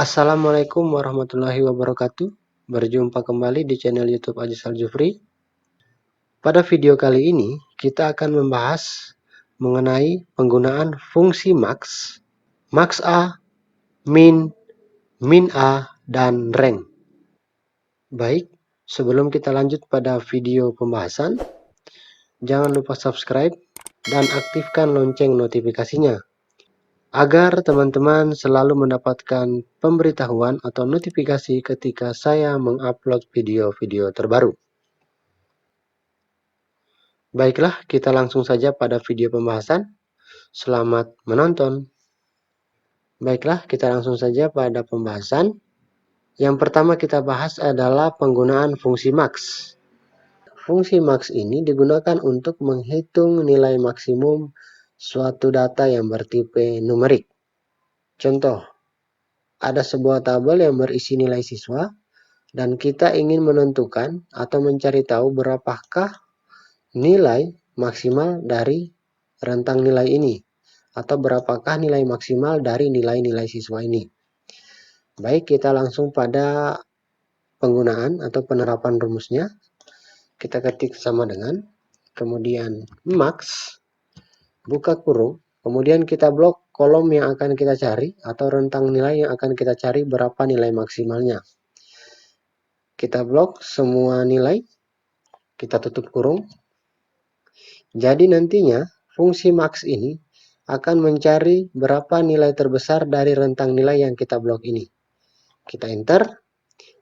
Assalamualaikum warahmatullahi wabarakatuh. Berjumpa kembali di channel YouTube Ajis Aljufri. Pada video kali ini kita akan membahas mengenai penggunaan fungsi max, max A, min, min A, dan rank. Baik, sebelum kita lanjut pada video pembahasan, jangan lupa subscribe dan aktifkan lonceng notifikasinya, agar teman-teman selalu mendapatkan pemberitahuan atau notifikasi ketika saya mengupload video-video terbaru. Baiklah, kita langsung saja pada video pembahasan. Selamat menonton. Baiklah, kita langsung saja pada pembahasan. Yang pertama kita bahas adalah penggunaan fungsi max. Fungsi max ini digunakan untuk menghitung nilai maksimum suatu data yang bertipe numerik. Contoh, ada sebuah tabel yang berisi nilai siswa, dan kita ingin menentukan atau mencari tahu berapakah nilai maksimal dari rentang nilai ini, atau berapakah nilai maksimal dari nilai-nilai siswa ini. Baik, kita langsung pada penggunaan atau penerapan rumusnya. Kita ketik sama dengan, kemudian max, buka kurung, kemudian kita blok kolom yang akan kita cari atau rentang nilai yang akan kita cari berapa nilai maksimalnya. Kita blok semua nilai, kita tutup kurung. Jadi nantinya fungsi max ini akan mencari berapa nilai terbesar dari rentang nilai yang kita blok ini. Kita enter,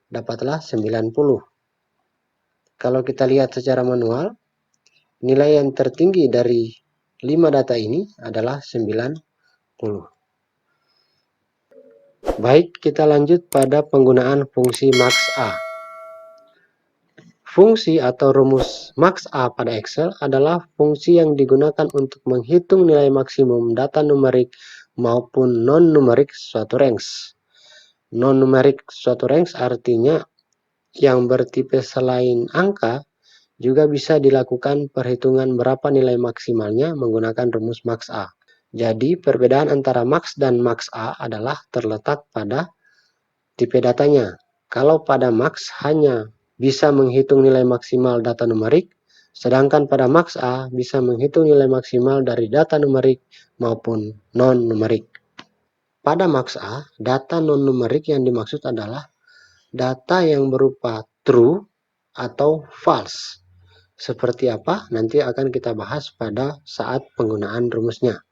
dapatlah 90. Kalau kita lihat secara manual, nilai yang tertinggi dari 5 data ini adalah 90. Baik, kita lanjut pada penggunaan fungsi max A. Fungsi atau rumus max A pada Excel adalah fungsi yang digunakan untuk menghitung nilai maksimum data numerik maupun non-numerik suatu range. Non-numerik suatu range artinya yang bertipe selain angka juga bisa dilakukan perhitungan berapa nilai maksimalnya menggunakan rumus max A. Jadi perbedaan antara max dan max A adalah terletak pada tipe datanya. Kalau pada max hanya bisa menghitung nilai maksimal data numerik, sedangkan pada max A bisa menghitung nilai maksimal dari data numerik maupun non-numerik. Pada max A, data non-numerik yang dimaksud adalah data yang berupa true atau false. Seperti apa? Nanti akan kita bahas pada saat penggunaan rumusnya.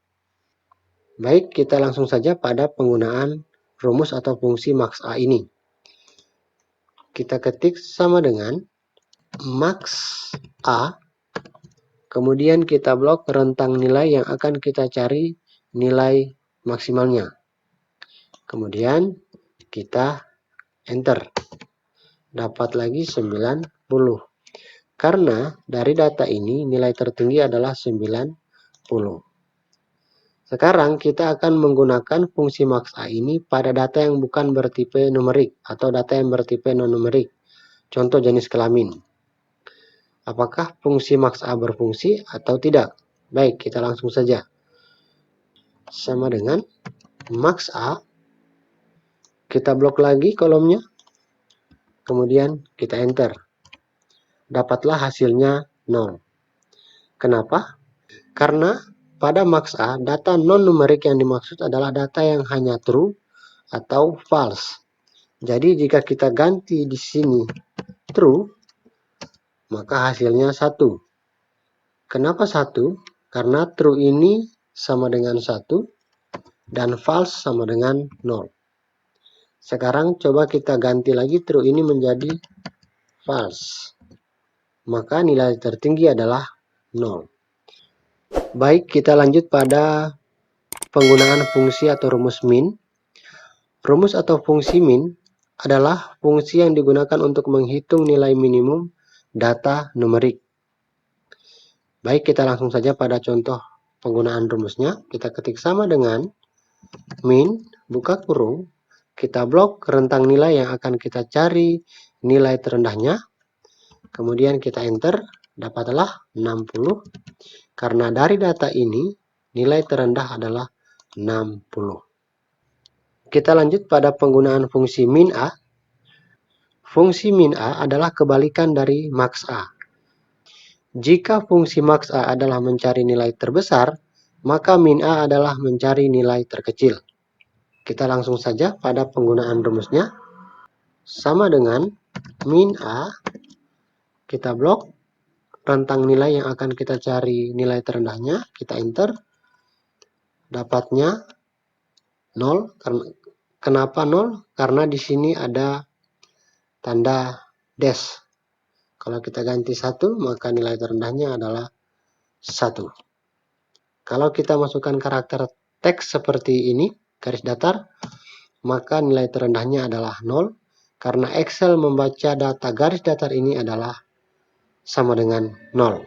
Baik, kita langsung saja pada penggunaan rumus atau fungsi max A ini. Kita ketik sama dengan max A, kemudian kita blok rentang nilai yang akan kita cari nilai maksimalnya. Kemudian kita enter. Dapat lagi 90. Karena dari data ini nilai tertinggi adalah 90. Sekarang kita akan menggunakan fungsi max A ini pada data yang bukan bertipe numerik atau data yang bertipe non-numerik. Contoh jenis kelamin. Apakah fungsi max A berfungsi atau tidak? Baik, kita langsung saja. Sama dengan max A. Kita blok lagi kolomnya. Kemudian kita enter. Dapatlah hasilnya 0. Kenapa? Karena pada max A, data non-numerik yang dimaksud adalah data yang hanya true atau false. Jadi jika kita ganti di sini true, maka hasilnya 1. Kenapa 1? Karena true ini sama dengan 1 dan false sama dengan 0. Sekarang coba kita ganti lagi true ini menjadi false. Maka nilai tertinggi adalah 0. Baik, kita lanjut pada penggunaan fungsi atau rumus min. Rumus atau fungsi min adalah fungsi yang digunakan untuk menghitung nilai minimum data numerik. Baik, kita langsung saja pada contoh penggunaan rumusnya. Kita ketik sama dengan min, buka kurung, kita blok rentang nilai yang akan kita cari nilai terendahnya. Kemudian kita enter, dapatlah 60. Karena dari data ini nilai terendah adalah 60. Kita lanjut pada penggunaan fungsi min A. Fungsi min A adalah kebalikan dari max A. Jika fungsi max A adalah mencari nilai terbesar, maka min A adalah mencari nilai terkecil. Kita langsung saja pada penggunaan rumusnya. Sama dengan min A, kita blok rentang nilai yang akan kita cari nilai terendahnya, kita enter. Dapatnya 0. Kenapa 0? Karena di sini ada tanda dash. Kalau kita ganti 1, maka nilai terendahnya adalah 1. Kalau kita masukkan karakter teks seperti ini, garis datar, maka nilai terendahnya adalah 0. Karena Excel membaca data garis datar ini adalah sama dengan 0.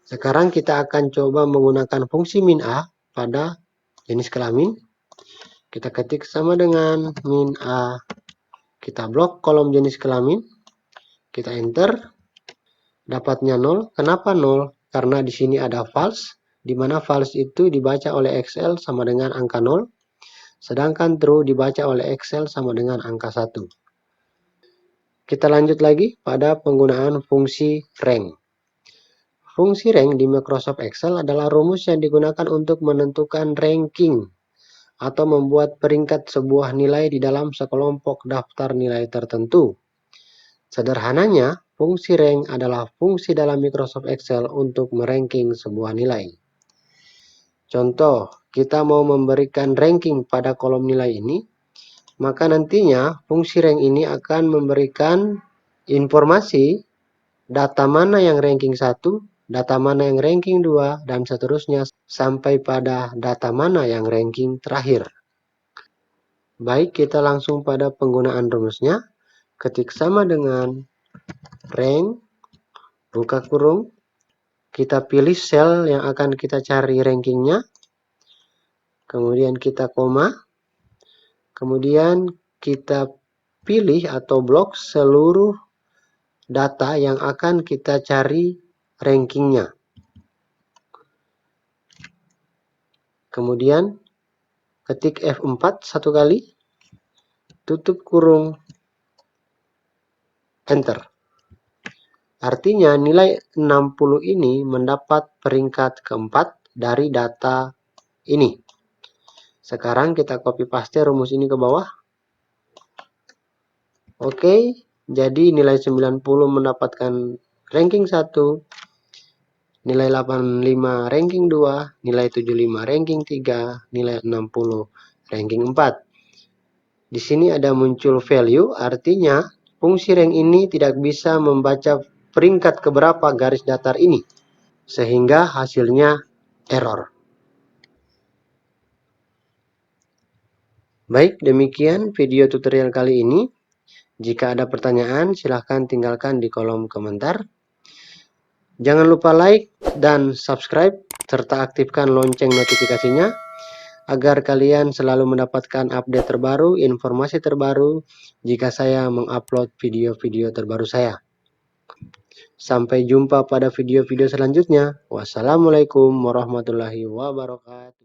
Sekarang kita akan coba menggunakan fungsi min A pada jenis kelamin. Kita ketik sama dengan min A. Kita blok kolom jenis kelamin. Kita enter. Dapatnya 0. Kenapa 0? Karena di sini ada false, di mana false itu dibaca oleh Excel sama dengan angka 0, sedangkan true dibaca oleh Excel sama dengan angka 1. Kita lanjut lagi pada penggunaan fungsi rank. Fungsi rank di Microsoft Excel adalah rumus yang digunakan untuk menentukan ranking atau membuat peringkat sebuah nilai di dalam sekelompok daftar nilai tertentu. Sederhananya, fungsi rank adalah fungsi dalam Microsoft Excel untuk meranking sebuah nilai. Contoh, kita mau memberikan ranking pada kolom nilai ini, maka nantinya fungsi rank ini akan memberikan informasi data mana yang ranking 1, data mana yang ranking 2, dan seterusnya sampai pada data mana yang ranking terakhir. Baik, kita langsung pada penggunaan rumusnya. Ketik sama dengan rank, buka kurung, kita pilih sel yang akan kita cari rankingnya, kemudian kita koma, kemudian kita pilih atau blok seluruh data yang akan kita cari rankingnya. Kemudian ketik F4 satu kali, tutup kurung, enter. Artinya nilai 60 ini mendapat peringkat keempat dari data ini. Sekarang kita copy paste rumus ini ke bawah. Oke, jadi nilai 90 mendapatkan ranking 1, nilai 85 ranking 2, nilai 75 ranking 3, nilai 60 ranking 4. Di sini ada muncul value, artinya fungsi rank ini tidak bisa membaca peringkat keberapa garis datar ini, sehingga hasilnya error. Baik, demikian video tutorial kali ini. Jika ada pertanyaan, silahkan tinggalkan di kolom komentar. Jangan lupa like dan subscribe, serta aktifkan lonceng notifikasinya, agar kalian selalu mendapatkan update terbaru, informasi terbaru, jika saya mengupload video-video terbaru saya. Sampai jumpa pada video-video selanjutnya. Wassalamualaikum warahmatullahi wabarakatuh.